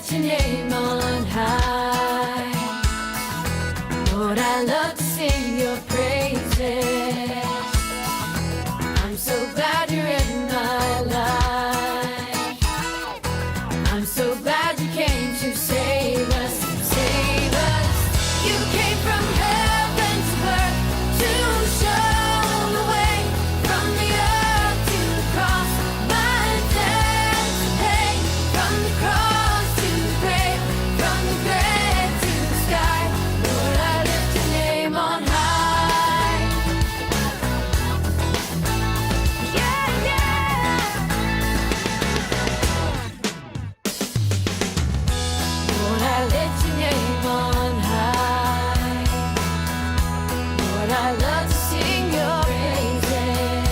lift your name on high. Lord, I love to sing your praises. I'm so glad you're in my life. I'm so glad you came to save us, save us. You came from heaven to earth to show the way, from the earth to the cross, my debt to pay, from the cross to the grave, from the grave to the sky. Lord, I lift your name on high. Yeah, yeah. Lord, I lift your name on high. Lord, I love to sing your praises.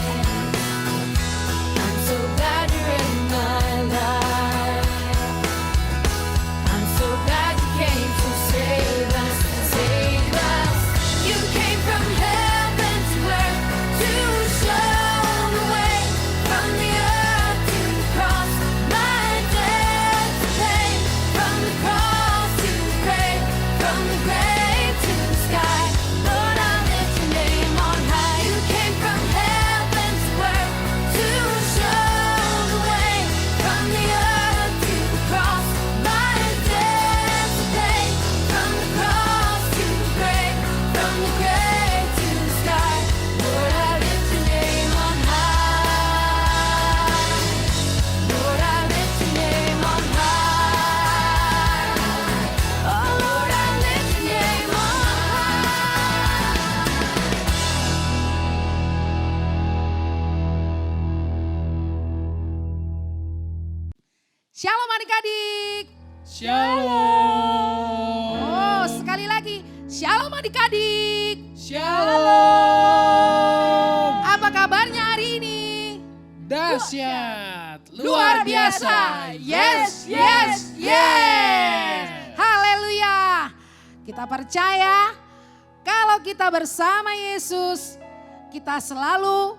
I'm so glad you're in my life. I'm so glad you came to save us, save us. You came from heaven to earth to show the way, from the earth to the cross, my debt to pay, from the cross to the grave, from the grave to the sky. Lord, I lift your name on high. You came from heaven to earth to show the way, from the earth to the cross, my debt to pay, from the cross to the grave, from the grave to the sky. Lord, I lift your name on high. Lord, I lift your name on high. Oh, Lord, I lift your name on Shalom adik-adik. Shalom. Oh, sekali lagi. Shalom adik-adik. Shalom. Apa kabarnya hari ini? Dahsyat. Luar biasa. Yes, yes, yes. Haleluya. Kita percaya kalau kita bersama Yesus, kita selalu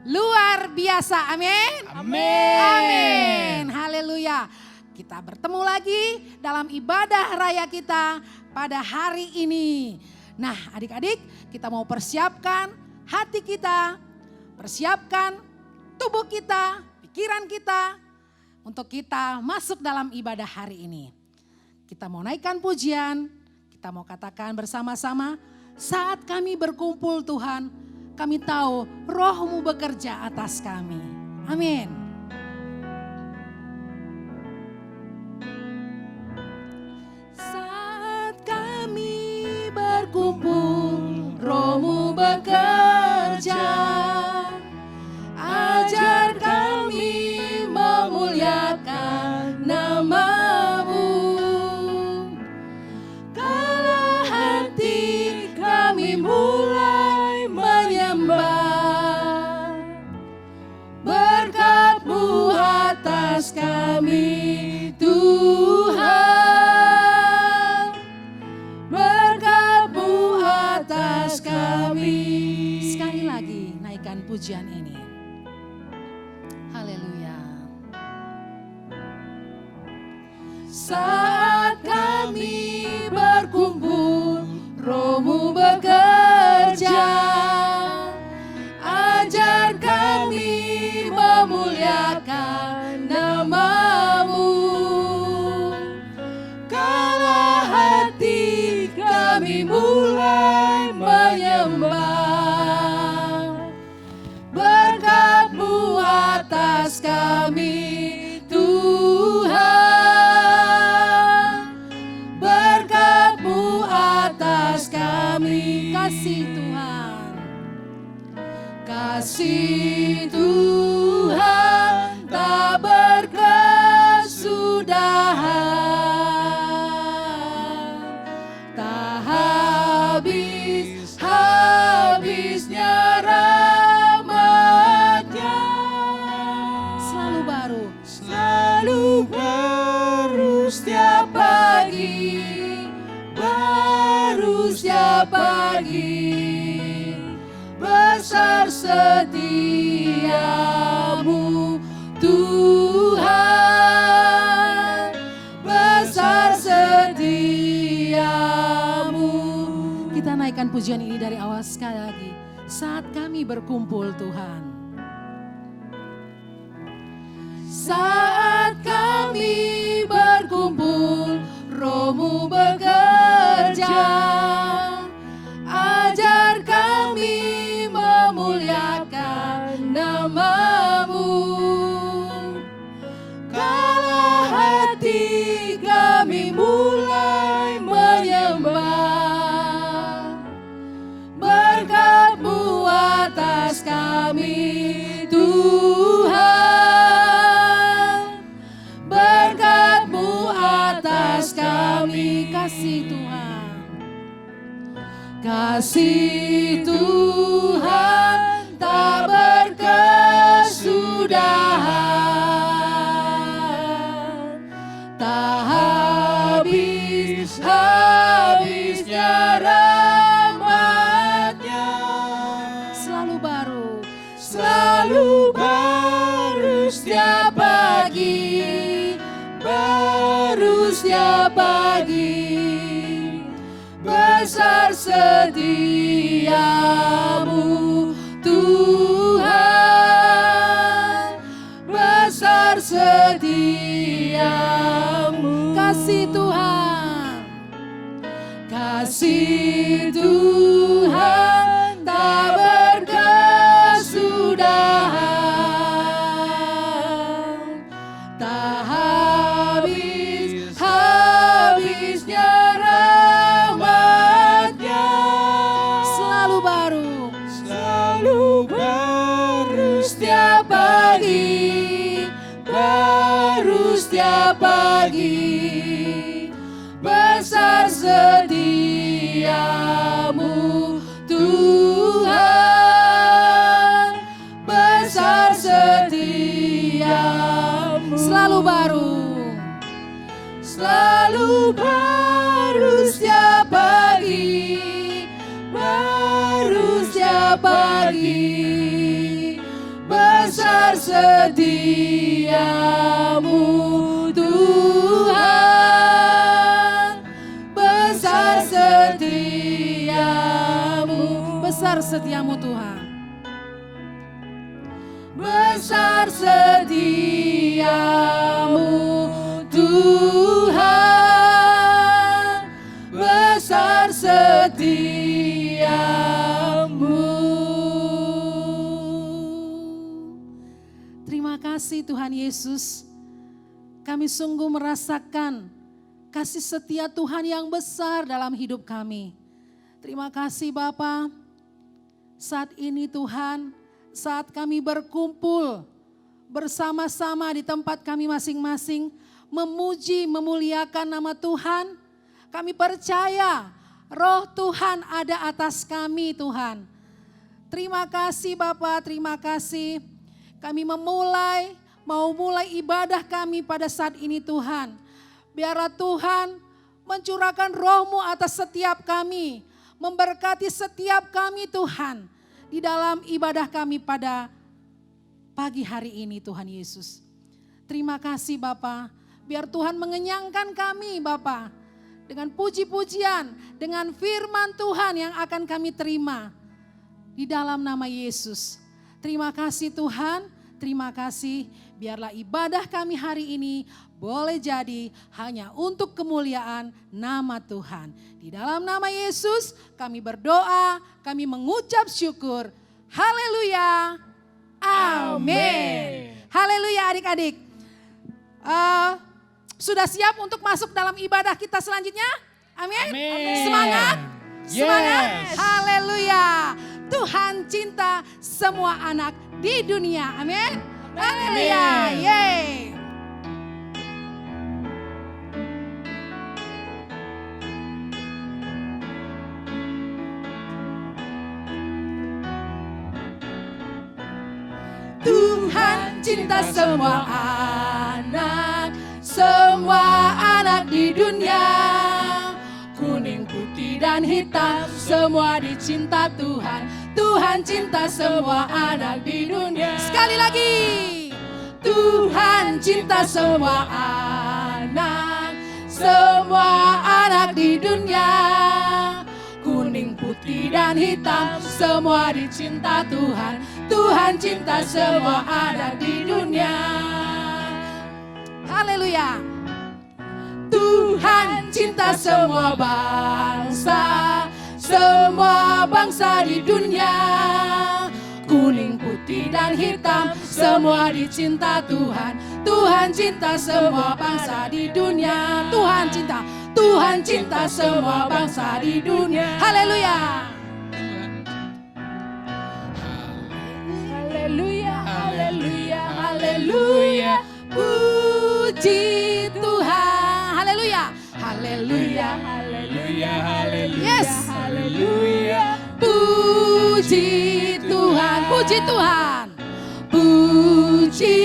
luar biasa. Amin. Amin. Amin. Haleluya. Kita bertemu lagi dalam ibadah raya kita pada hari ini. Nah, adik-adik, kita mau persiapkan hati kita, persiapkan tubuh kita, pikiran kita untuk kita masuk dalam ibadah hari ini. Kita mau naikkan pujian, kita mau katakan bersama-sama, saat kami berkumpul Tuhan, kami tahu Roh-Mu bekerja atas kami. Amin. Saat kami berkumpul, Roh-Mu bekerja. Ajar kami memuliakan nama-Mu. Kala hati kami mulai menyembah, berkat-Mu atas kami Tuhan, berkat-Mu atas kami. Sekali lagi naikkan pujian ini. Haleluya. Saat kami berkumpul, Roh-Mu bekerja. Ajar kami memuliakan nama-Mu. Kala hati kami mulai menyembah, berkat-Mu atas kami Tuhan, berkat-Mu atas kami. Kasih Tuhan, kasih Tuhan tak berkesudahan, tak habis-habisnya rahmat-Nya. Selalu baru setiap pagi, baru setiap pagi. Besar setiamu Tuhan, naikkan pujian ini dari awal sekali lagi. Saat kami berkumpul Tuhan. Saat kami berkumpul, Roh-Mu bekerja. Ajar kami memuliakan nama-Mu. Kala hati kami mulai menyembah, berkat-Mu atas kami Tuhan, berkat-Mu atas kami. Kasih Tuhan, kasih Tuhan tak berkesudahan, tak habis-habisnya rahmat-Nya. Selalu baru setiap pagi, baru setiap pagi. Besar setiamu Tuhan, besar setiamu. Kasih Tuhan, kasih Tuhan tak berkesudahan, tak habis-habisnya rahmat-Nya. Selalu baru setiap pagi, baru setiap pagi. Besar setiamu Tuhan, besar setiamu. Selalu baru setiap pagi, baru setiap pagi. Besar setiamu Tuhan, besar setiamu. Besar setiamu Tuhan, besar setiamu Tuhan, besar setiamu. Terima kasih Tuhan Yesus, kami sungguh merasakan kasih setia Tuhan yang besar dalam hidup kami. Terima kasih Bapa, saat ini Tuhan, saat kami berkumpul bersama-sama di tempat kami masing-masing, memuji, memuliakan nama Tuhan, kami percaya Roh Tuhan ada atas kami Tuhan. Terima kasih Bapa, terima kasih. Kami mau mulai ibadah kami pada saat ini Tuhan. Biarlah Tuhan mencurahkan Roh-Mu atas setiap kami, memberkati setiap kami Tuhan, di dalam ibadah kami pada pagi hari ini Tuhan Yesus. Terima kasih Bapa, biar Tuhan mengenyangkan kami Bapa, dengan puji-pujian, dengan firman Tuhan yang akan kami terima di dalam nama Yesus. Terima kasih Tuhan, terima kasih. Biarlah ibadah kami hari ini boleh jadi hanya untuk kemuliaan nama Tuhan. Di dalam nama Yesus kami berdoa, kami mengucap syukur. Haleluya, amin. Haleluya adik-adik. Sudah siap untuk masuk dalam ibadah kita selanjutnya? Amin. Semangat, semangat. Haleluya. Tuhan cinta semua anak di dunia. Amin. Haleluya. Yeay. Tuhan cinta semua anak di dunia. Kuning, putih, dan hitam, semua dicinta Tuhan. Tuhan cinta semua anak di dunia. Sekali lagi. Tuhan cinta semua anak di dunia. Kuning, putih, dan hitam, semua dicinta Tuhan. Tuhan cinta semua ada di dunia. Haleluya. Tuhan cinta semua bangsa di dunia. Kuning, putih, dan hitam, semua dicinta Tuhan. Tuhan cinta semua bangsa di dunia. Tuhan cinta semua bangsa di dunia. Haleluya. Haleluya, haleluya, haleluya. Puji Tuhan. Haleluya. Haleluya, haleluya, haleluya. Yes. Haleluya. Puji Tuhan, puji Tuhan. Puji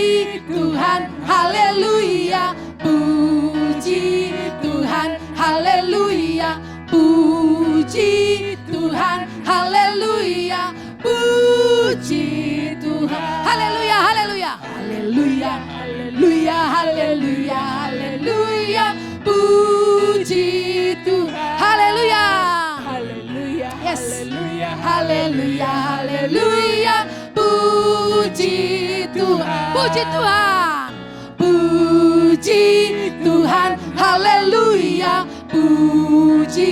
Tuhan, haleluya. Puji Tuhan, haleluya. Puji Tuhan, haleluya. Puji Tuhan, haleluya, haleluya. Haleluya, haleluya, haleluya, haleluya. Puji Tuhan, haleluya. Haleluya, yes. Haleluya, haleluya. Puji Tuhan, puji Tuhan. Puji Tuhan, haleluya. Puji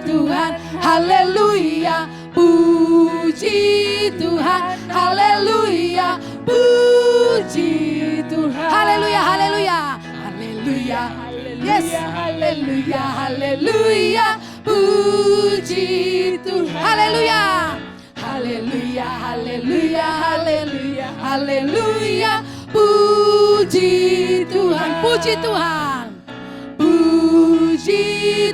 Tuhan, haleluya. Puji Tuhan, haleluya. Puji Tuhan, haleluya, haleluya. Haleluya, yes. Haleluya, haleluya. Puji Tuhan, haleluya. Haleluya, haleluya, haleluya, haleluya. Puji Tuhan, puji Tuhan. Puji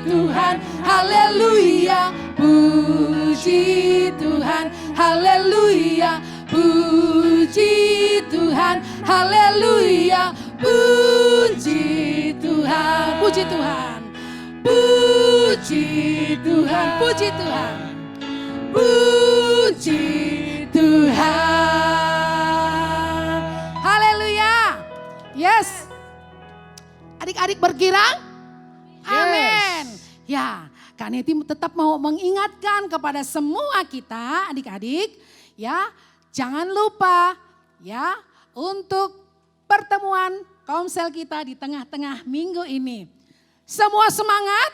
Tuhan, haleluya. Puji Tuhan, haleluya. Puji Tuhan, haleluya. Puji Tuhan, puji Tuhan. Puji Tuhan, puji Tuhan. Puji Tuhan. Haleluya. Yes. Adik-adik bergirang? Amin. Ya, Kak Neti tetap mau mengingatkan kepada semua kita adik-adik, ya, jangan lupa ya untuk pertemuan komsel kita di tengah-tengah minggu ini. Semua semangat?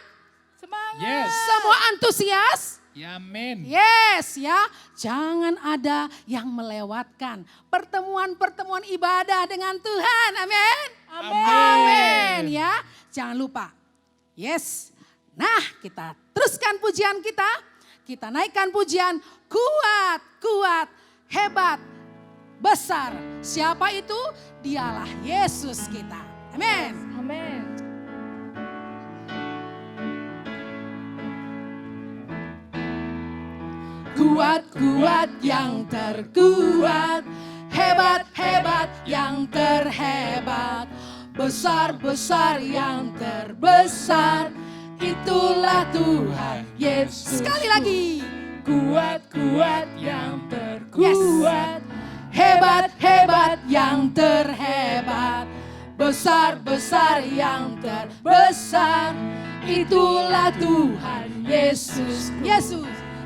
Semangat. Yes. Semua antusias? Ya, amin. Yes ya, jangan ada yang melewatkan pertemuan-pertemuan ibadah dengan Tuhan. Amin. Amin ya, jangan lupa. Yes. Nah, kita teruskan pujian kita. Kita naikkan pujian kuat, kuat, hebat, besar. Siapa itu? Dialah Yesus kita. Amin. Amin. Kuat-kuat yang terkuat, hebat-hebat yang terhebat, besar-besar yang terbesar, itulah Tuhan Yesus. Sekali lagi. Kuat-kuat yang terkuat, Hebat-hebat yang terhebat, besar-besar yang terbesar, itulah Tuhan Yesus.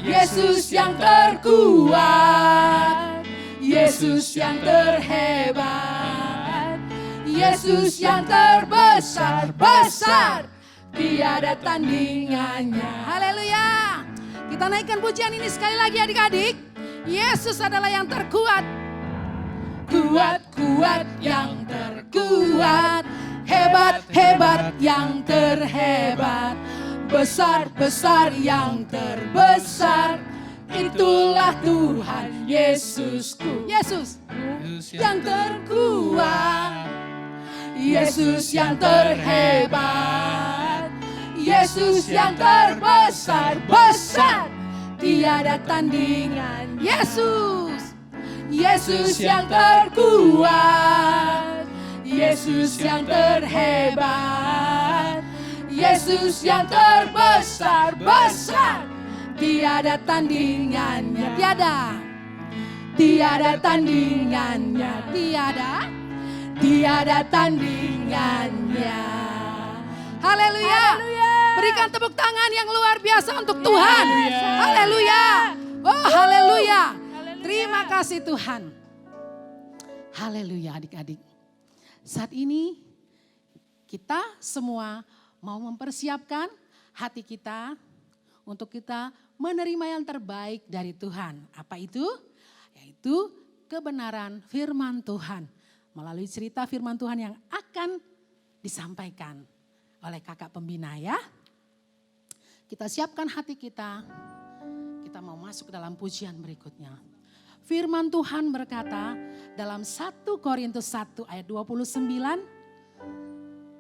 Yesus yang terkuat, Yesus yang terhebat, Yesus yang terbesar, besar, tiada tandingannya. Haleluya. Kita naikkan pujian ini sekali lagi adik-adik. Yesus adalah yang terkuat. Kuat-kuat yang terkuat, hebat-hebat yang terhebat, besar-besar yang terbesar, itulah Tuhan Yesusku. Yesus yang terkuat, Yesus yang terhebat, Yesus yang terbesar, besar, tiada tandingan. Yesus yang terkuat, Yesus yang terhebat, Yesus yang terbesar, besar, tiada tandingannya, tiada tandingannya, tiada tandingannya. Haleluya. Berikan tepuk tangan yang luar biasa untuk Tuhan. Haleluya. Haleluya. Oh haleluya. Terima kasih Tuhan. Haleluya adik-adik. Saat ini kita semua mau mempersiapkan hati kita untuk kita menerima yang terbaik dari Tuhan. Apa itu? Yaitu kebenaran firman Tuhan. Melalui cerita firman Tuhan yang akan disampaikan oleh kakak pembina ya. Kita siapkan hati kita. Kita mau masuk ke dalam pujian berikutnya. Firman Tuhan berkata dalam 1 Korintus 1 ayat 29.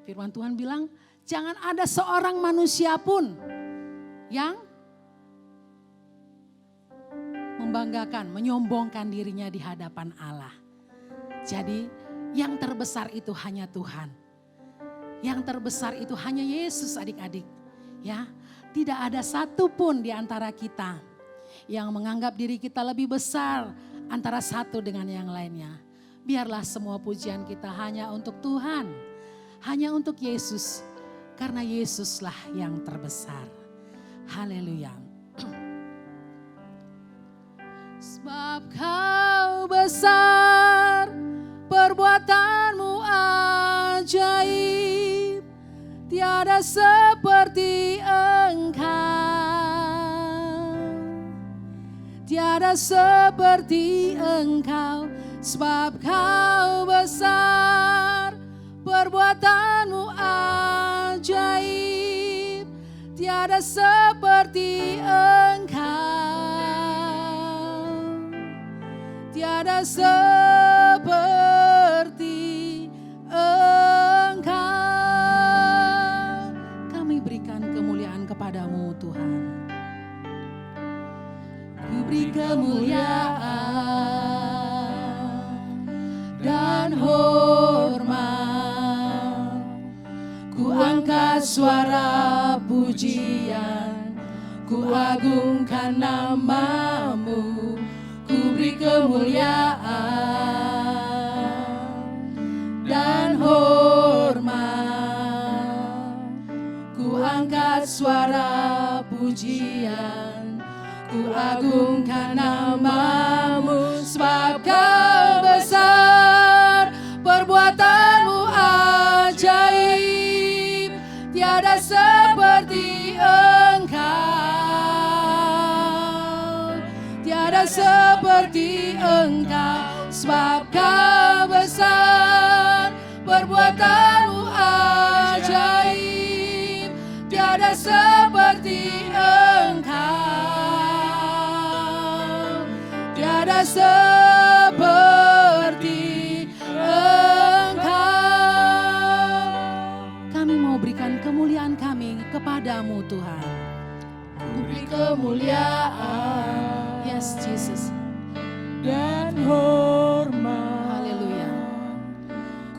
Firman Tuhan bilang, jangan ada seorang manusia pun yang membanggakan, menyombongkan dirinya di hadapan Allah. Jadi yang terbesar itu hanya Tuhan. Yang terbesar itu hanya Yesus adik-adik. Ya, tidak ada satupun di antara kita yang menganggap diri kita lebih besar antara satu dengan yang lainnya. Biarlah semua pujian kita hanya untuk Tuhan. Hanya untuk Yesus. Karena Yesuslah yang terbesar. Haleluya. Sebab kau besar, perbuatanmu ajaib, tiada seperti Engkau. Tiada seperti Engkau, sebab kau besar, perbuatanmu ajaib, tiada seperti Engkau. Tiada seperti Engkau. Kami berikan kemuliaan kepadamu Tuhan. Ku beri kemuliaan dan hormat. Ku angkat suara pujian, ku agungkan namamu. Ku beri kemuliaan dan hormat. Ku angkat suara pujian, ku agungkan namamu. Sebab kau besar, perbuatanmu ajaib, tiada seperti Engkau. Tiada seperti Engkau, sebab kau besar, perbuatanmu ajaib, tiada seperti Engkau. Tiada seperti Engkau. Kami mau berikan kemuliaan kami kepadamu Tuhan. Ku beri kemuliaan, yes Jesus, dan hormat. Haleluya.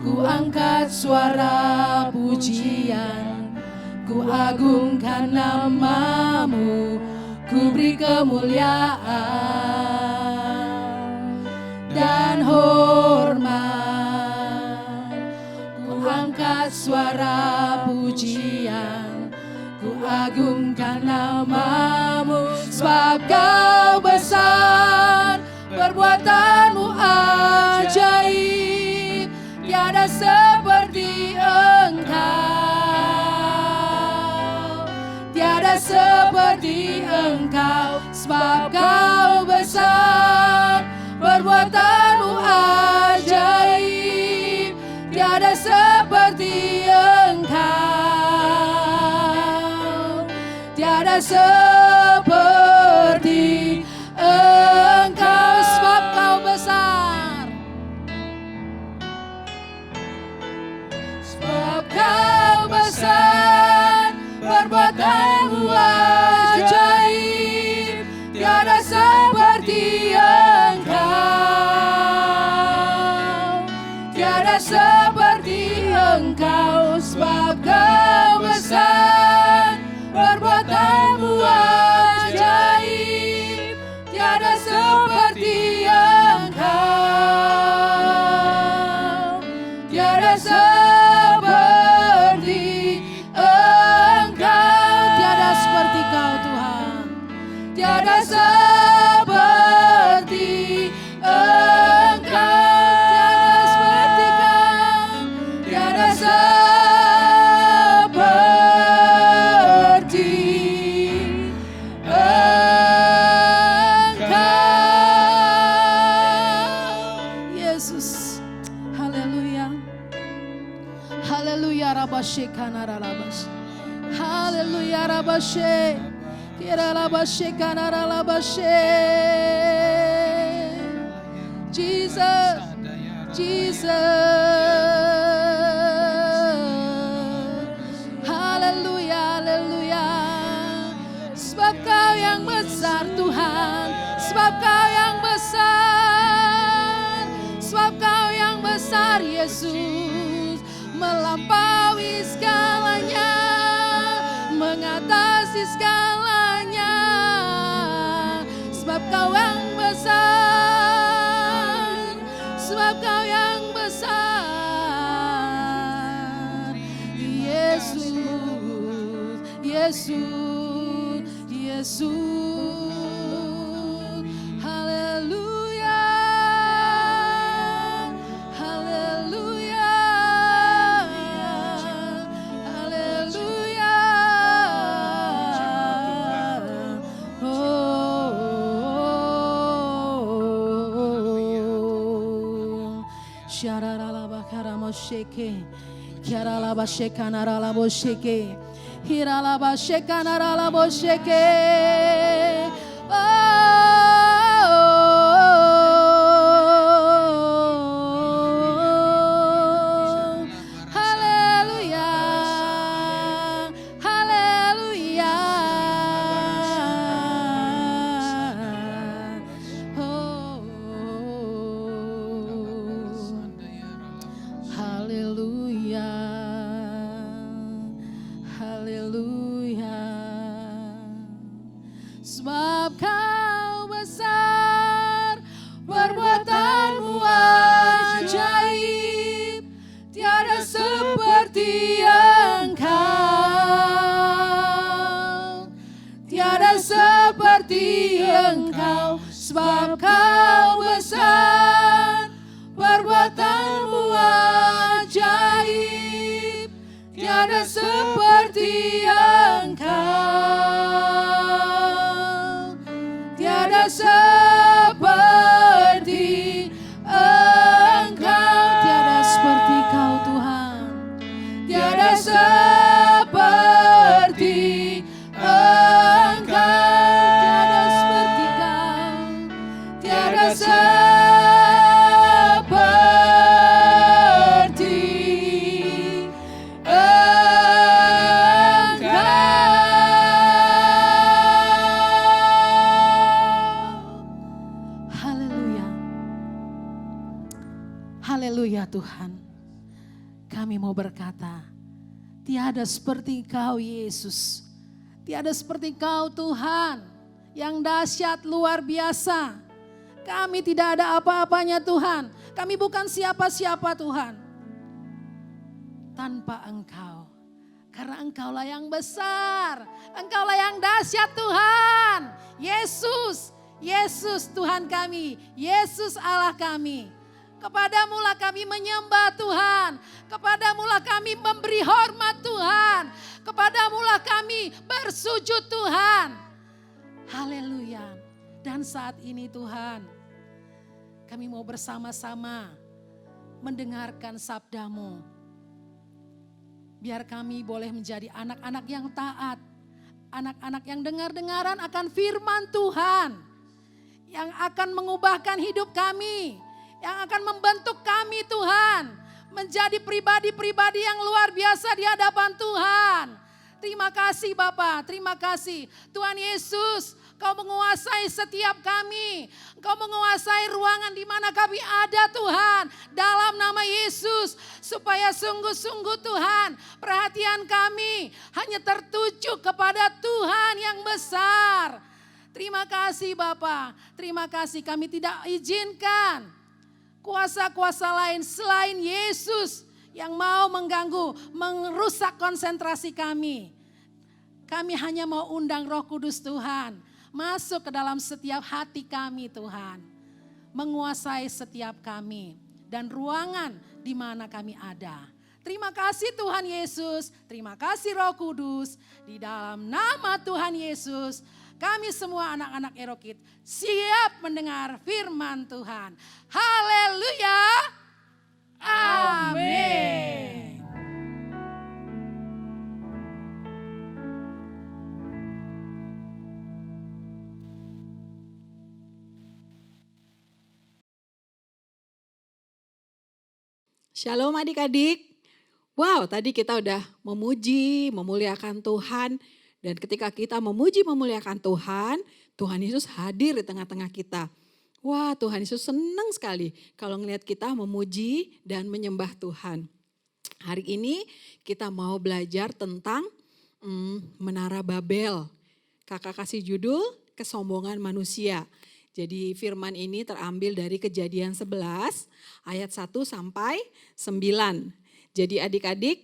Ku angkat suara pujian, ku agungkan namamu. Ku beri kemuliaan dan hormat. Ku angkat suara pujian, ku agungkan namamu. Sebab kau besar, perbuatanmu ajaib, tiada seperti Engkau. Tiada seperti Engkau, sebab kau besar, perbuatanmu ajaib, tiada seperti Engkau. Tiada seperti Engkau, sebab kau besar. Sebab kau besar, perbuatanmu ajaib, tiada seperti Engkau. Tiada seperti Engkau, sebab kau besar, perbuatanmu ajaib, kanaralabas. Haleluya rabashe. Kiralabashe kanaralabashe. Jesus, Jesus. Haleluya, haleluya. Sebab Kau yang besar Tuhan, sebab Kau yang besar, sebab Kau yang besar Yesus, melampaui segalanya, mengatasi segalanya, sebab Kau yang besar, sebab Kau yang besar, Yesus, Yesus, Yesus, haleluya, haleluya, haleluya, Shararalabakaramasheke, Kiaralabashekanaralabosheke, Hiralabashekanaralabosheke. Haleluya, haleluya. Haleluya, haleluya. Sebab Kau besar, perbuatanmu ajaib, tiada seperti Engkau, tiada seperti Engkau. Sebab Kau besar, perbuatanmu ajaib, tiada seperti Engkau, tiada seperti Engkau, tiada seperti Kau Tuhan, tiada seperti Engkau, tiada seperti Kau, tiada seperti Haleluya Tuhan, kami mau berkata, tiada seperti Kau Yesus, tiada seperti Kau Tuhan, yang dahsyat luar biasa. Kami tidak ada apa-apanya Tuhan, kami bukan siapa-siapa Tuhan, tanpa Engkau. Karena Engkaulah yang besar, Engkaulah yang dahsyat Tuhan. Yesus, Yesus Tuhan kami, Yesus Allah kami. Kepadamulah kami menyembah Tuhan, kepadamulah kami memberi hormat Tuhan, kepadamulah kami bersujud Tuhan. Haleluya. Dan saat ini Tuhan, kami mau bersama-sama mendengarkan sabda-Mu. Biar kami boleh menjadi anak-anak yang taat, anak-anak yang dengar-dengaran akan firman Tuhan, yang akan mengubahkan hidup kami, yang akan membentuk kami Tuhan, menjadi pribadi-pribadi yang luar biasa di hadapan Tuhan. Terima kasih Bapa, terima kasih Tuhan Yesus. Kau menguasai setiap kami, Kau menguasai ruangan di mana kami ada Tuhan. Dalam nama Yesus, supaya sungguh-sungguh Tuhan, perhatian kami hanya tertuju kepada Tuhan yang besar. Terima kasih Bapa, terima kasih, kami tidak izinkan kuasa-kuasa lain selain Yesus yang mau mengganggu, merusak konsentrasi kami. Kami hanya mau undang Roh Kudus Tuhan masuk ke dalam setiap hati kami Tuhan. Menguasai setiap kami dan ruangan di mana kami ada. Terima kasih Tuhan Yesus, terima kasih Roh Kudus. Di dalam nama Tuhan Yesus, kami semua anak-anak Erokid siap mendengar firman Tuhan. Haleluya. Amin. Shalom adik-adik. Wow, tadi kita udah memuji, memuliakan Tuhan. Dan ketika kita memuji, memuliakan Tuhan, Tuhan Yesus hadir di tengah-tengah kita. Wah, Tuhan Yesus senang sekali kalau ngelihat kita memuji dan menyembah Tuhan. Hari ini kita mau belajar tentang Menara Babel. Kakak kasih judul Kesombongan Manusia. Jadi firman ini terambil dari Kejadian 11 ayat 1 sampai 9. Jadi adik-adik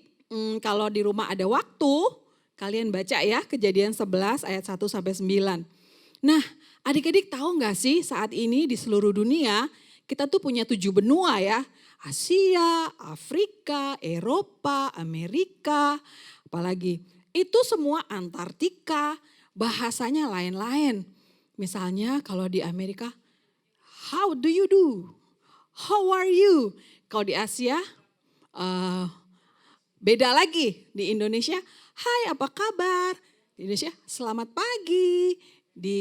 kalau di rumah ada waktu kalian baca ya Kejadian 11 ayat 1 sampai 9. Nah adik-adik tahu gak sih saat ini di seluruh dunia kita tuh punya 7 benua ya. Asia, Afrika, Eropa, Amerika, apalagi. Itu semua Antartika, bahasanya lain-lain. Misalnya kalau di Amerika, how do you do? How are you? Kalau di Asia, beda lagi. Di Indonesia, hai apa kabar? Di Indonesia, selamat pagi. Di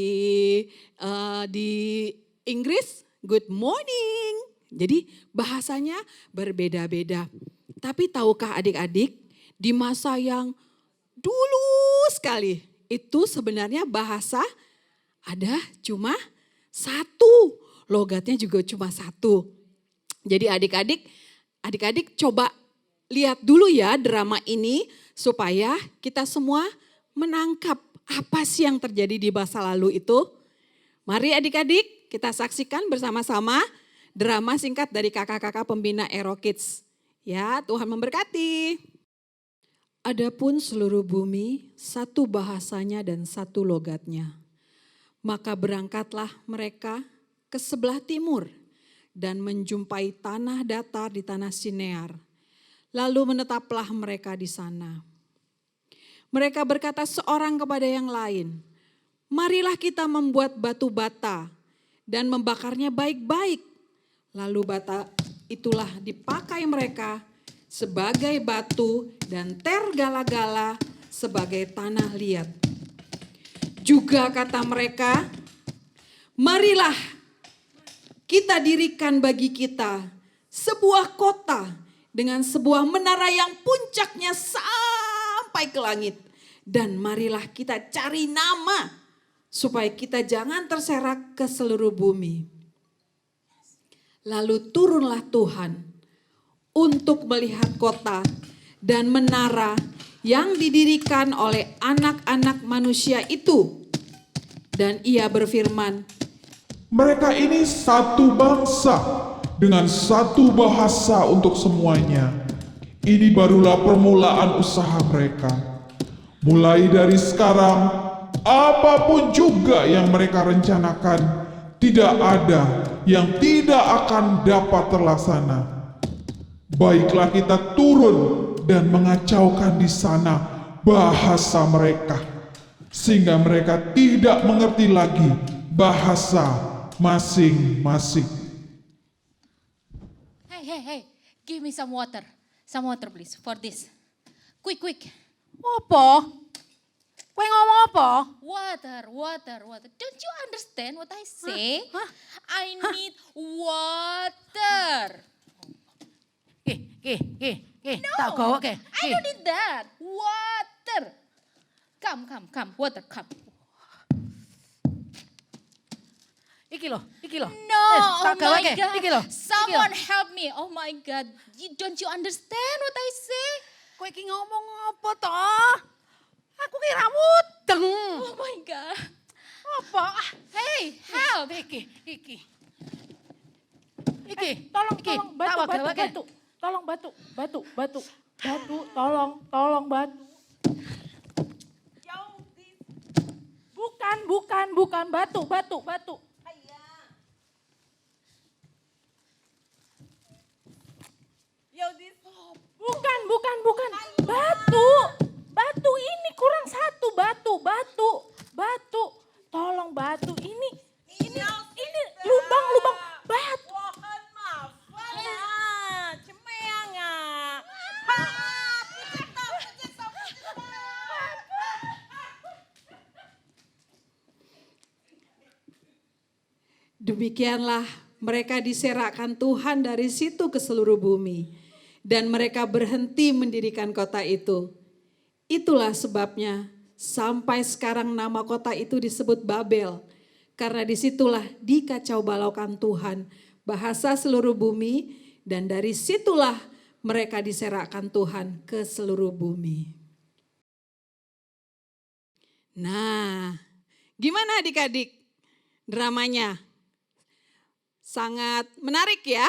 Inggris, good morning. Jadi bahasanya berbeda-beda. Tapi tahukah adik-adik, di masa yang dulu sekali, itu sebenarnya bahasa ada cuma satu, logatnya juga cuma satu. Jadi adik-adik coba lihat dulu ya drama ini supaya kita semua menangkap apa sih yang terjadi di masa lalu itu. Mari adik-adik kita saksikan bersama-sama drama singkat dari kakak-kakak pembina Ero Kids. Ya, Tuhan memberkati. Adapun seluruh bumi satu bahasanya dan satu logatnya. Maka berangkatlah mereka ke sebelah timur dan menjumpai tanah datar di tanah Sinear. Lalu menetaplah mereka di sana. Mereka berkata seorang kepada yang lain, marilah kita membuat batu bata dan membakarnya baik-baik. Lalu bata itulah dipakai mereka sebagai batu dan tergala-gala sebagai tanah liat. Juga kata mereka, marilah kita dirikan bagi kita sebuah kota dengan sebuah menara yang puncaknya sampai ke langit. Dan marilah kita cari nama supaya kita jangan terserak ke seluruh bumi. Lalu turunlah Tuhan untuk melihat kota dan menara yang didirikan oleh anak-anak manusia itu. Dan ia berfirman, mereka ini satu bangsa dengan satu bahasa untuk semuanya. Ini barulah permulaan usaha mereka. Mulai dari sekarang, apapun juga yang mereka rencanakan, tidak ada yang tidak akan dapat terlaksana. Baiklah kita turun dan mengacaukan di sana bahasa mereka, sehingga mereka tidak mengerti lagi bahasa masing-masing. Hey, give me some water please, for this. Quick. Apa? Kowe ngomong apa? Water. Don't you understand what I say? Hah? I need water. Tak gawa ke. I don't need that. Water. Come, water, come. Iki loh. No, tak oh gawa my ke. God. Iki loh. Someone help me. Oh my God. Don't you understand what I say? Kowe iki ngomong apa toh? Aku kira mudeng. Oh my God. Apa? Hey, help. Iki. Tolong Tak gawa ke. batu. Tolong batu. Tolong batu. Jauh di. Bukan batu. Bukan. Batu ini kurang satu batu. Tolong batu ini lubang batu. Mohon maaf, cemeanga. Demikianlah mereka diserakkan Tuhan dari situ ke seluruh bumi. dan mereka berhenti mendirikan kota itu. Itulah sebabnya sampai sekarang nama kota itu disebut Babel. Karena disitulah dikacau balaukan Tuhan bahasa seluruh bumi, dan dari situlah mereka diserakkan Tuhan ke seluruh bumi. Nah, gimana adik-adik dramanya? Sangat menarik ya,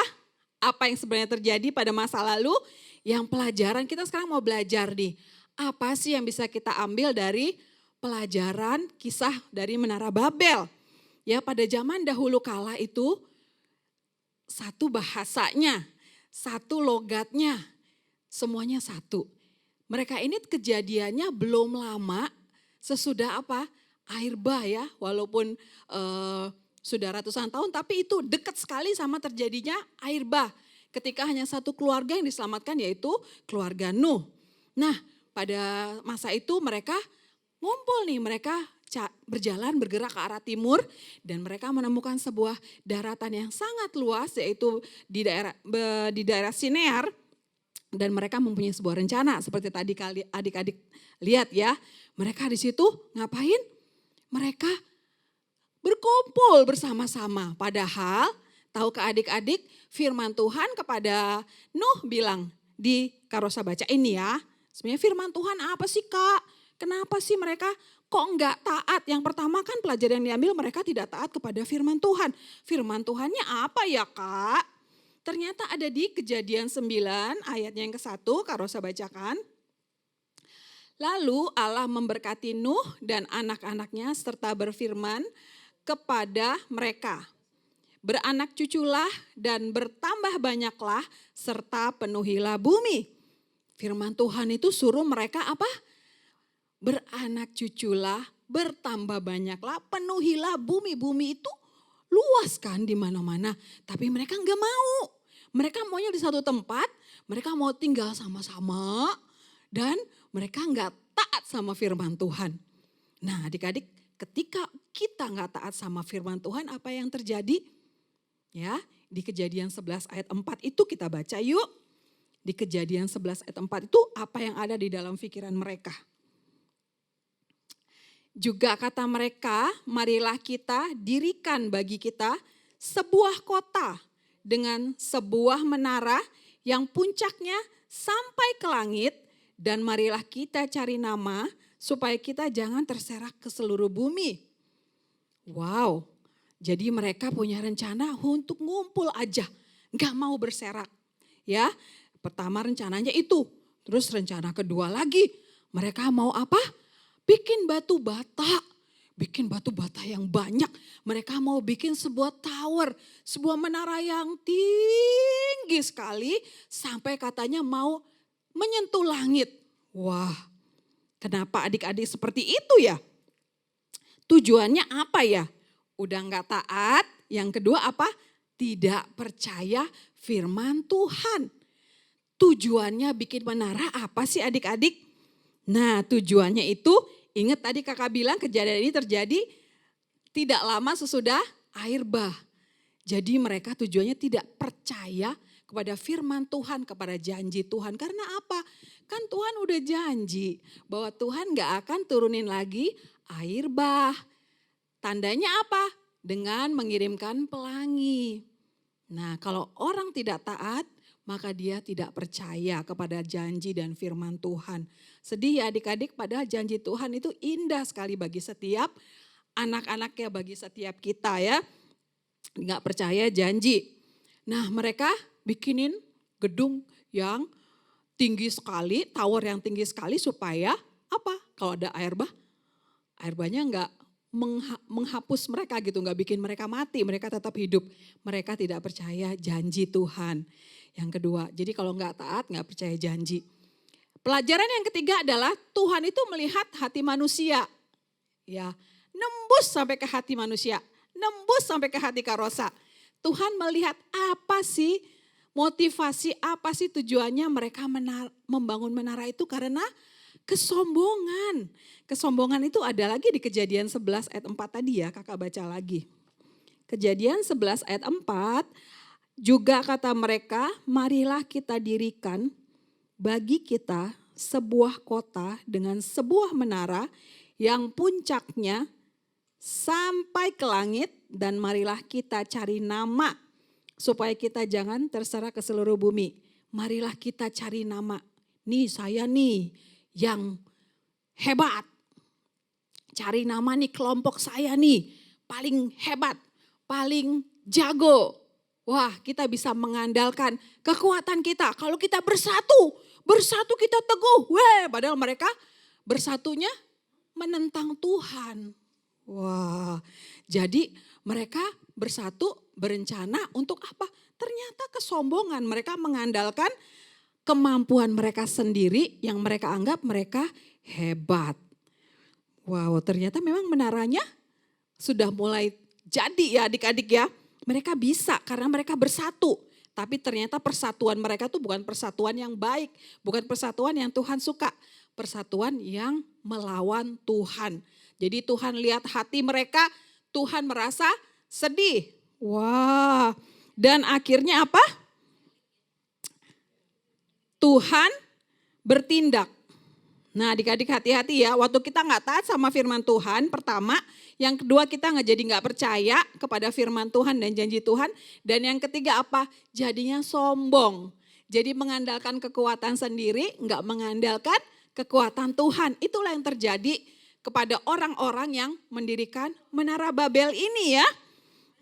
apa yang sebenarnya terjadi pada masa lalu. Yang pelajaran kita sekarang mau belajar nih, apa sih yang bisa kita ambil dari pelajaran kisah dari Menara Babel. Ya, pada zaman dahulu kala itu satu bahasanya, satu logatnya, semuanya satu. Mereka ini kejadiannya belum lama sesudah apa? Air bah ya, walaupun sudah ratusan tahun, tapi itu dekat sekali sama terjadinya air bah. Ketika hanya satu keluarga yang diselamatkan, yaitu keluarga Nuh. Nah, pada masa itu mereka ngumpul nih, mereka berjalan bergerak ke arah timur dan mereka menemukan sebuah daratan yang sangat luas, yaitu di daerah Sinear, dan mereka mempunyai sebuah rencana seperti tadi adik-adik lihat ya. Mereka di situ ngapain? Mereka berkumpul bersama-sama. Padahal tahukah adik-adik, firman Tuhan kepada Nuh bilang di Karosa baca ini ya. Sebenarnya firman Tuhan apa sih Kak? Kenapa sih mereka kok enggak taat? Yang pertama kan pelajaran yang diambil, mereka tidak taat kepada firman Tuhan. Firman Tuhannya apa ya Kak? Ternyata ada di Kejadian 9 ayatnya yang ke-1, Karosa bacakan. Lalu Allah memberkati Nuh dan anak-anaknya serta berfirman kepada mereka. Beranak cuculah dan bertambah banyaklah serta penuhilah bumi. Firman Tuhan itu suruh mereka apa? Beranak cuculah, bertambah banyaklah, penuhilah bumi. Bumi itu luas kan di mana-mana, tapi mereka enggak mau. Mereka maunya di satu tempat, mereka mau tinggal sama-sama dan mereka enggak taat sama firman Tuhan. Nah, adik-adik, ketika kita enggak taat sama firman Tuhan, apa yang terjadi? Ya, di Kejadian 11 ayat 4 itu kita baca yuk. Di Kejadian 11 ayat 4 itu apa yang ada di dalam pikiran mereka. Juga kata mereka, marilah kita dirikan bagi kita sebuah kota dengan sebuah menara yang puncaknya sampai ke langit, dan marilah kita cari nama supaya kita jangan terserak ke seluruh bumi. Wow, jadi mereka punya rencana untuk ngumpul aja, gak mau berserak. Ya, pertama rencananya itu, terus rencana kedua lagi, mereka mau apa? Bikin batu bata yang banyak. Mereka mau bikin sebuah tower, sebuah menara yang tinggi sekali sampai katanya mau menyentuh langit. Wah, kenapa adik-adik seperti itu ya? Tujuannya apa ya? Udah gak taat, yang kedua apa? Tidak percaya firman Tuhan. Tujuannya bikin menara apa sih adik-adik? Nah, tujuannya itu, ingat tadi kakak bilang kejadian ini terjadi tidak lama sesudah air bah. Jadi mereka tujuannya tidak percaya kepada firman Tuhan, kepada janji Tuhan. Karena apa? Kan Tuhan udah janji bahwa Tuhan gak akan turunin lagi air bah. Tandanya apa? Dengan mengirimkan pelangi. Nah, kalau orang tidak taat, maka dia tidak percaya kepada janji dan firman Tuhan. Sedih ya adik-adik, padahal janji Tuhan itu indah sekali bagi setiap anak-anaknya, bagi setiap kita ya. Nggak percaya janji. Nah, mereka bikinin gedung yang tinggi sekali, tower yang tinggi sekali supaya apa? Kalau ada air bahnya nggak menghapus mereka gitu, nggak bikin mereka mati, mereka tetap hidup. Mereka tidak percaya janji Tuhan. Yang kedua, jadi kalau nggak taat, nggak percaya janji. Pelajaran yang ketiga adalah Tuhan itu melihat hati manusia. Ya, nembus sampai ke hati manusia, nembus sampai ke hati Karosa. Tuhan melihat apa sih motivasi, apa sih tujuannya mereka membangun menara itu, karena kesombongan. Kesombongan itu ada lagi di Kejadian 11 ayat 4 tadi ya, kakak baca lagi. Kejadian 11 ayat 4, Juga kata mereka, marilah kita dirikan bagi kita sebuah kota dengan sebuah menara yang puncaknya sampai ke langit, dan marilah kita cari nama supaya kita jangan terserah ke seluruh bumi. Marilah kita cari nama. Nih saya nih yang hebat. Cari nama nih kelompok saya nih paling hebat, paling jago. Wah, kita bisa mengandalkan kekuatan kita. Kalau kita bersatu kita teguh. Padahal mereka bersatunya menentang Tuhan. Wah, jadi mereka bersatu berencana untuk apa? Ternyata kesombongan. Mereka mengandalkan kemampuan mereka sendiri yang mereka anggap mereka hebat. Wow, ternyata memang menaranya sudah mulai jadi ya adik-adik ya. Mereka bisa karena mereka bersatu. Tapi ternyata persatuan mereka tuh bukan persatuan yang baik. Bukan persatuan yang Tuhan suka. Persatuan yang melawan Tuhan. Jadi Tuhan lihat hati mereka, Tuhan merasa sedih. Wah, dan akhirnya apa? Tuhan bertindak. Nah adik-adik hati-hati ya, waktu kita gak taat sama firman Tuhan, pertama. Yang kedua kita nggak percaya kepada firman Tuhan dan janji Tuhan. Dan yang ketiga apa? Jadinya sombong. Jadi mengandalkan kekuatan sendiri, nggak mengandalkan kekuatan Tuhan. Itulah yang terjadi kepada orang-orang yang mendirikan Menara Babel ini ya.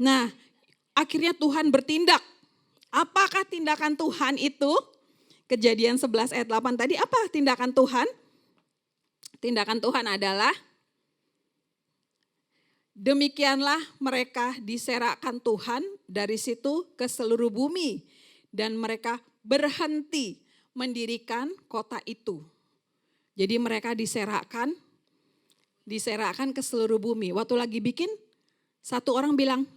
Nah akhirnya Tuhan bertindak. Apakah tindakan Tuhan itu? Kejadian 11 ayat 8 tadi apa tindakan Tuhan? Tindakan Tuhan adalah demikianlah mereka diserakkan Tuhan dari situ ke seluruh bumi. Dan mereka berhenti mendirikan kota itu. Jadi mereka diserakkan ke seluruh bumi. Waktu lagi bikin, satu orang bilang,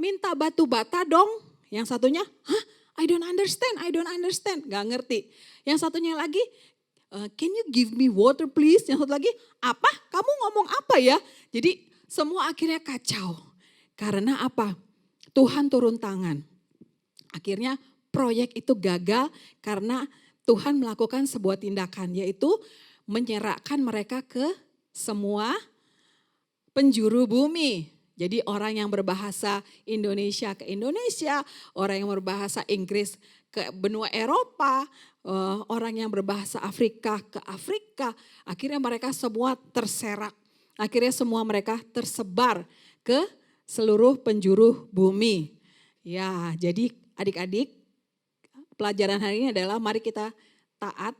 minta batu bata dong. Yang satunya, I don't understand. Gak ngerti. Yang satunya lagi, can you give me water please? Yang satu lagi, apa? Kamu ngomong apa ya? Jadi semua akhirnya kacau. Karena apa? Tuhan turun tangan. Akhirnya proyek itu gagal karena Tuhan melakukan sebuah tindakan. Yaitu menyerahkan mereka ke semua penjuru bumi. Jadi orang yang berbahasa Indonesia ke Indonesia, orang yang berbahasa Inggris ke benua Eropa, orang yang berbahasa Afrika ke Afrika. Akhirnya mereka semua terserak. Akhirnya semua mereka tersebar ke seluruh penjuru bumi. Ya, jadi adik-adik, pelajaran hari ini adalah mari kita taat,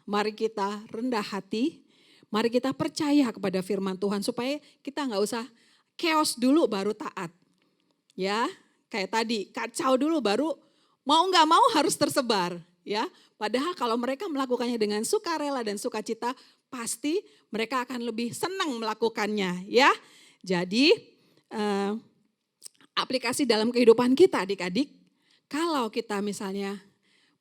mari kita rendah hati, mari kita percaya kepada firman Tuhan supaya kita nggak usah chaos dulu baru taat. Ya, kayak tadi kacau dulu baru mau nggak mau harus tersebar. Ya, padahal kalau mereka melakukannya dengan sukarela dan sukacita, pasti mereka akan lebih senang melakukannya. Ya, jadi aplikasi dalam kehidupan kita adik-adik, kalau kita misalnya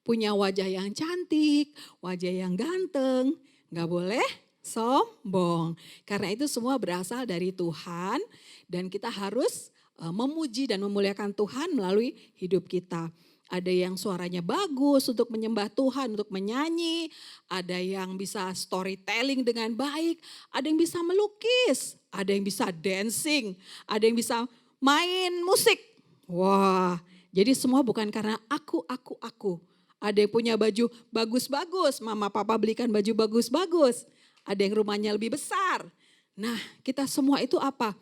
punya wajah yang cantik, wajah yang ganteng, nggak boleh sombong. Karena itu semua berasal dari Tuhan dan kita harus memuji dan memuliakan Tuhan melalui hidup kita. Ada yang suaranya bagus untuk menyembah Tuhan, untuk menyanyi. Ada yang bisa storytelling dengan baik. Ada yang bisa melukis. Ada yang bisa dancing. Ada yang bisa main musik. Wah, jadi semua bukan karena aku. Ada yang punya baju bagus-bagus. Mama papa belikan baju bagus-bagus. Ada yang rumahnya lebih besar. Nah, kita semua itu apa?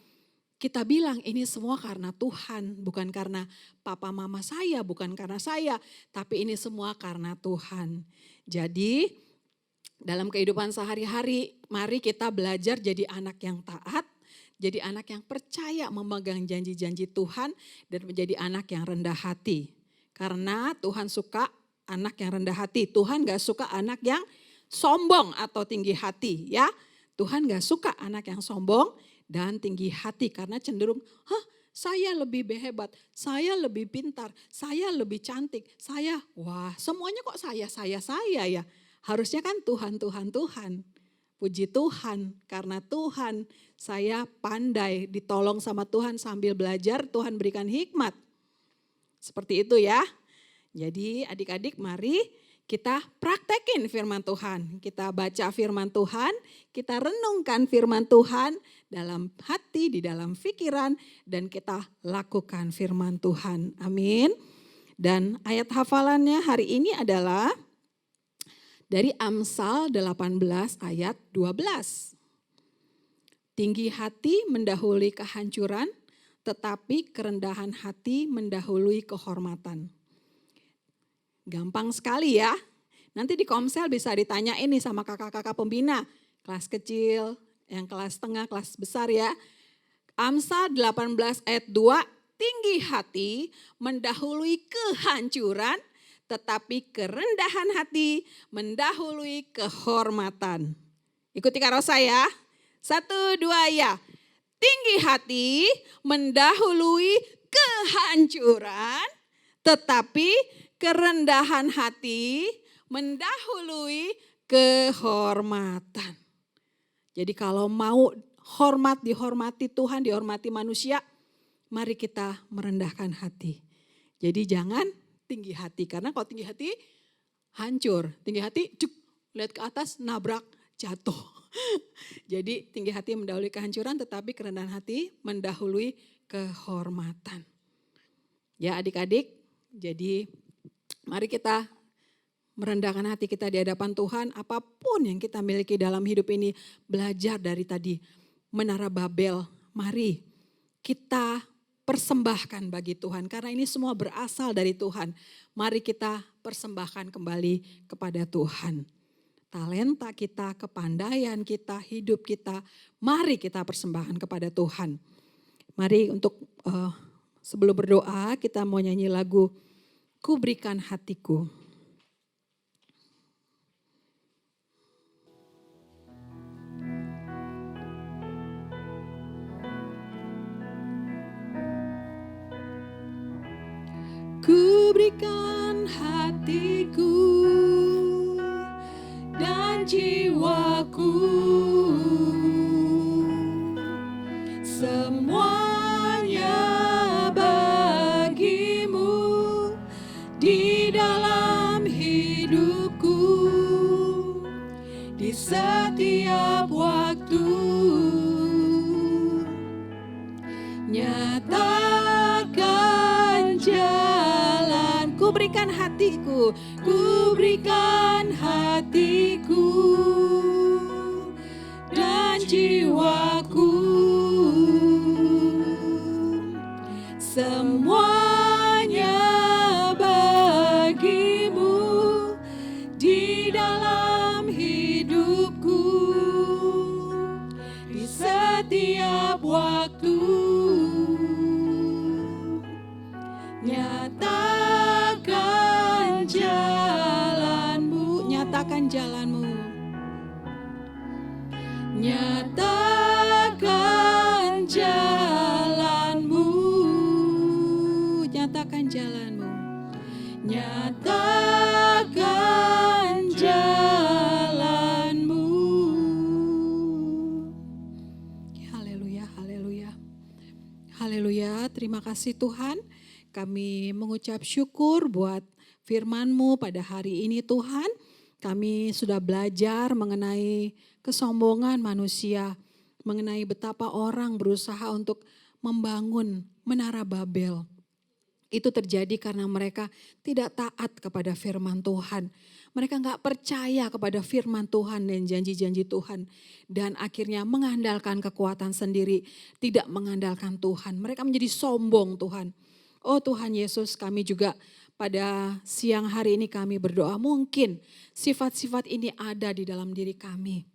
Kita bilang ini semua karena Tuhan, bukan karena papa mama saya, bukan karena saya, tapi ini semua karena Tuhan. Jadi dalam kehidupan sehari-hari, mari kita belajar jadi anak yang taat, jadi anak yang percaya memegang janji-janji Tuhan dan menjadi anak yang rendah hati. Karena Tuhan suka anak yang rendah hati, Tuhan gak suka anak yang sombong atau tinggi hati ya. Tuhan gak suka anak yang sombong dan tinggi hati karena cenderung, saya lebih hebat, saya lebih pintar, saya lebih cantik, semuanya kok saya ya. Harusnya kan Tuhan. Puji Tuhan, karena Tuhan saya pandai ditolong sama Tuhan sambil belajar, Tuhan berikan hikmat. Seperti itu ya. Jadi adik-adik mari kita praktekin firman Tuhan. Kita baca firman Tuhan, kita renungkan firman Tuhan dalam hati, di dalam pikiran, dan kita lakukan firman Tuhan. Amin. Dan ayat hafalannya hari ini adalah dari Amsal 18 ayat 12. Tinggi hati mendahului kehancuran, tetapi kerendahan hati mendahului kehormatan. Gampang sekali ya. Nanti di Komsel bisa ditanya ini sama kakak-kakak pembina. Kelas kecil, yang kelas tengah, kelas besar ya. Amsal 18 ayat 2, tinggi hati mendahului kehancuran, tetapi kerendahan hati mendahului kehormatan. Ikuti karo saya. 1, 2 ya. Tinggi hati mendahului kehancuran, tetapi kerendahan hati mendahului kehormatan. Jadi kalau mau dihormati Tuhan, dihormati manusia, mari kita merendahkan hati. Jadi jangan tinggi hati, karena kalau tinggi hati hancur. Tinggi hati lihat ke atas nabrak jatuh. Jadi tinggi hati mendahului kehancuran, tetapi kerendahan hati mendahului kehormatan. Ya adik-adik, jadi mari kita merendahkan hati kita di hadapan Tuhan. Apapun yang kita miliki dalam hidup ini, belajar dari tadi Menara Babel. Mari kita persembahkan bagi Tuhan, karena ini semua berasal dari Tuhan. Mari kita persembahkan kembali kepada Tuhan. Talenta kita, kepandaian kita, hidup kita, mari kita persembahkan kepada Tuhan. Mari untuk sebelum berdoa kita mau nyanyi lagu Ku Berikan Hatiku. Ku berikan hatiku dan jiwaku, semuanya bagimu di dalam hidupku, di setiap waktu. Nyatakan jalan, ku berikan hatiku, ku berikan hatiku dan jiwaku, semuanya bagimu di dalam hidupku, di setiap waktu. Nyatakan jalanmu, nyatakan jalanmu. Nyatakan jalanmu, nyatakan jalanmu. Nyatakan jalanmu. Haleluya, haleluya. Haleluya, terima kasih Tuhan. Kami mengucap syukur buat firman-Mu pada hari ini Tuhan. Kami sudah belajar mengenai kesombongan manusia, mengenai betapa orang berusaha untuk membangun Menara Babel. Itu terjadi karena mereka tidak taat kepada firman Tuhan. Mereka gak percaya kepada firman Tuhan dan janji-janji Tuhan. Dan akhirnya mengandalkan kekuatan sendiri, tidak mengandalkan Tuhan. Mereka menjadi sombong Tuhan. Oh Tuhan Yesus, kami juga pada siang hari ini kami berdoa, mungkin sifat-sifat ini ada di dalam diri kami.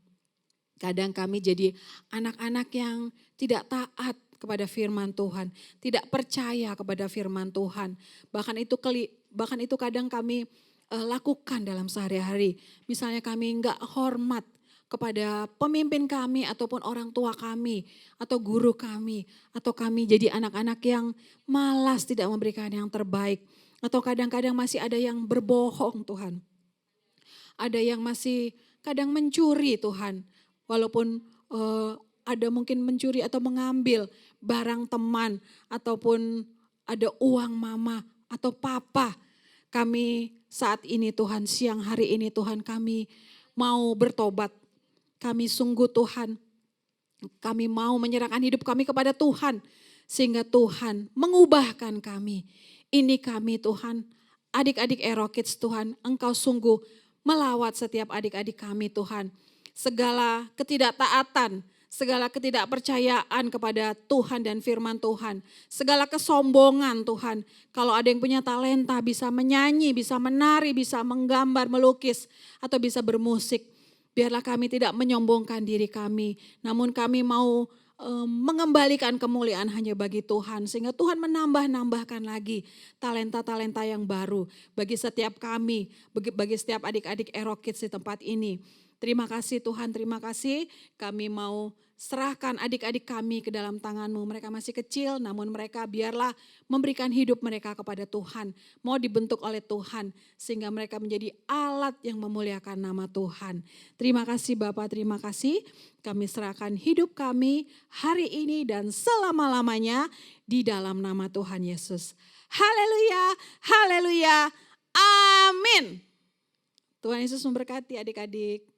Kadang kami jadi anak-anak yang tidak taat kepada firman Tuhan, tidak percaya kepada firman Tuhan. Bahkan itu kadang kami lakukan dalam sehari-hari. Misalnya kami enggak hormat kepada pemimpin kami ataupun orang tua kami atau guru kami, atau kami jadi anak-anak yang malas tidak memberikan yang terbaik, atau kadang-kadang masih ada yang berbohong Tuhan. Ada yang masih kadang mencuri Tuhan, walaupun ada mungkin mencuri atau mengambil barang teman ataupun ada uang mama atau papa kami saat ini Tuhan, siang hari ini Tuhan kami mau bertobat. Kami sungguh Tuhan, kami mau menyerahkan hidup kami kepada Tuhan. Sehingga Tuhan mengubahkan kami. Ini kami Tuhan, adik-adik Aerokids Tuhan, Engkau sungguh melawat setiap adik-adik kami Tuhan. Segala ketidaktaatan, segala ketidakpercayaan kepada Tuhan dan firman Tuhan. Segala kesombongan Tuhan. Kalau ada yang punya talenta bisa menyanyi, bisa menari, bisa menggambar, melukis, atau bisa bermusik. Biarlah kami tidak menyombongkan diri kami. Namun kami mau mengembalikan kemuliaan hanya bagi Tuhan. Sehingga Tuhan menambah-nambahkan lagi talenta-talenta yang baru. Bagi setiap kami, bagi setiap adik-adik Aerokids di tempat ini. Terima kasih Tuhan, terima kasih. Kami mau serahkan adik-adik kami ke dalam tangan-Mu. Mereka masih kecil namun mereka biarlah memberikan hidup mereka kepada Tuhan. Mau dibentuk oleh Tuhan sehingga mereka menjadi alat yang memuliakan nama Tuhan. Terima kasih Bapak, terima kasih. Kami serahkan hidup kami hari ini dan selama-lamanya di dalam nama Tuhan Yesus. Haleluya, haleluya, amin. Tuhan Yesus memberkati adik-adik.